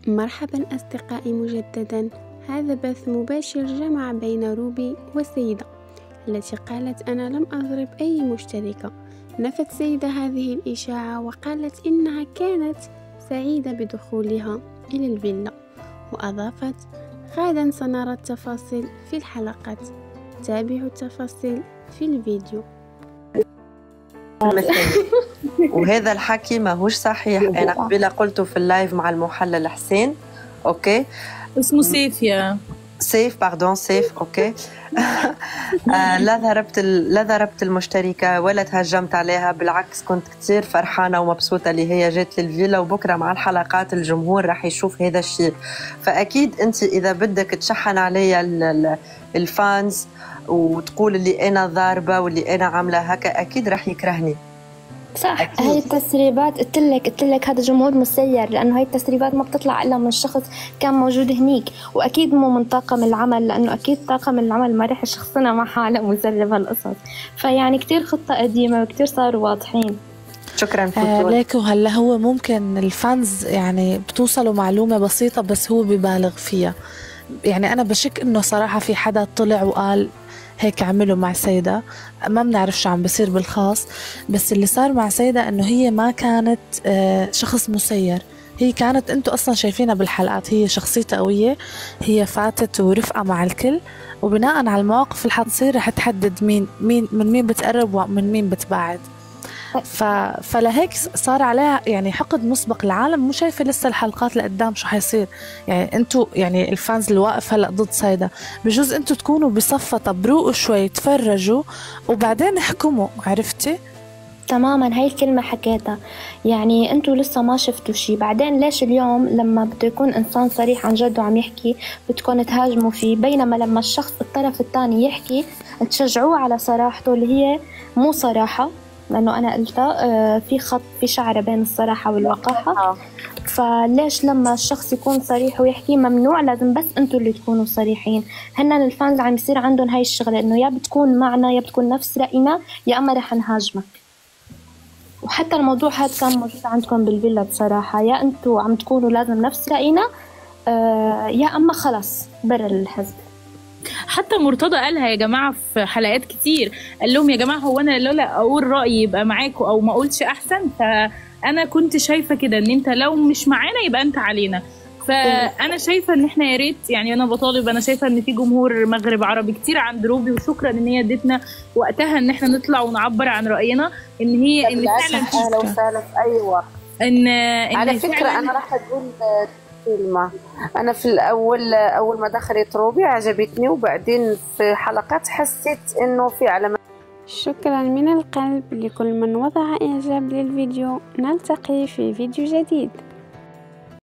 مرحبا أصدقائي مجددا. هذا بث مباشر جمع بين روبي وسيدة التي قالت أنا لم أضرب أي مشتركة. نفت سيدة هذه الإشاعة وقالت إنها كانت سعيدة بدخولها إلى الفيلا، وأضافت غدا سنرى التفاصيل في الحلقات، تابعوا التفاصيل في الفيديو. وهذا الحكي ماهوش صحيح. انا قبيله قلته في اللايف مع المحلل حسين. اوكي اسمه سيف يا سيف باردون سيف. اوكي لا ضربت المشتركه ولا تهجمت عليها، بالعكس كنت كتير فرحانه ومبسوطه اللي هي جات للفيلا، وبكره مع الحلقات الجمهور راح يشوف هذا الشيء. فاكيد انت اذا بدك تشحن عليا الفانز وتقول اللي انا ضاربه واللي انا عامله هكا، اكيد راح يكرهني. صح أكيد. هاي التسريبات قلت لك هذا جمهور مسير، لانه هاي التسريبات ما بتطلع الا من شخص كان موجود هنيك، واكيد مو من طاقم العمل، لانه اكيد طاقم العمل ما رح يشخصنا مع حالة مسرب هالقصص. فيعني كتير خطة قديمة وكتير صاروا واضحين. شكرا ليك. وهلا هو ممكن الفانز يعني بتوصلوا معلومة بسيطة بس هو ببالغ فيها. يعني أنا بشك إنه صراحة في حدا طلع وقال هيك عملوا مع سيدة، ما بنعرف شو عم بصير بالخاص، بس اللي صار مع سيدة إنه هي ما كانت شخص مسير. هي كانت انتوا اصلا شايفينها بالحلقات، هي شخصيتها قوية، هي فاتت ورفقة مع الكل، وبناء على المواقف اللي حتصير رح تحدد من مين بتقرب ومن مين بتبعد. فلهيك صار عليها يعني حقد مسبق. العالم مو شايفه لسه الحلقات لقدام شو حيصير. يعني انتوا يعني الفانز اللي واقف هلا ضد سيدة، بجوز انتوا تكونوا بصفة طبروقوا شوي، تفرجوا وبعدين احكموا. عرفتي؟ تماما، هاي الكلمة حكيتها. يعني انتوا لسه ما شفتوا شي، بعدين ليش اليوم لما بده يكون انسان صريح عن جد وعم يحكي بدكم تهاجموا فيه، بينما لما الشخص الطرف الثاني يحكي تشجعوه على صراحته اللي هي مو صراحة، لأنه أنا قلتها في خط، في شعرة بين الصراحة والوقاحة. فليش لما الشخص يكون صريح ويحكي ممنوع لازم بس أنتوا اللي تكونوا صريحين؟ هن الفانز عم يصير عندهم هاي الشغلة، إنه يا بتكون معنا يا بتكون نفس رأينا يا أما رح نهاجمك. وحتى الموضوع هذا كان موجود عندكم بالفيلا بصراحة، يا أنتوا عم تكونوا لازم نفس رأينا يا أما خلص برا الحزب. حتى مرتضى قالها يا جماعة في حلقات كتير، قال لهم يا جماعة هو أنا لولا أقول رأيي يبقى معاكم أو ما أقولش أحسن، فأنا كنت شايفة كده إن أنت لو مش معانا يبقى أنت علينا. فأنا شايفة إن إحنا يا ريت، يعني أنا بطالب، أنا شايفة إن في جمهور مغرب عربي كتير عند روبي، وشكرا إن هي ادتنا وقتها إن إحنا نطلع ونعبر عن رأينا، إن هي إن فعلا أهلا وسهلا في أي وقت. إن على فكرة أنا راح أقول كلمة. أنا في الأول أول ما دخلت روبي عجبتني، وبعدين في حلقات حسيت إنه في علامات. شكرا من القلب لكل من وضع إعجاب للفيديو. نلتقي في فيديو جديد.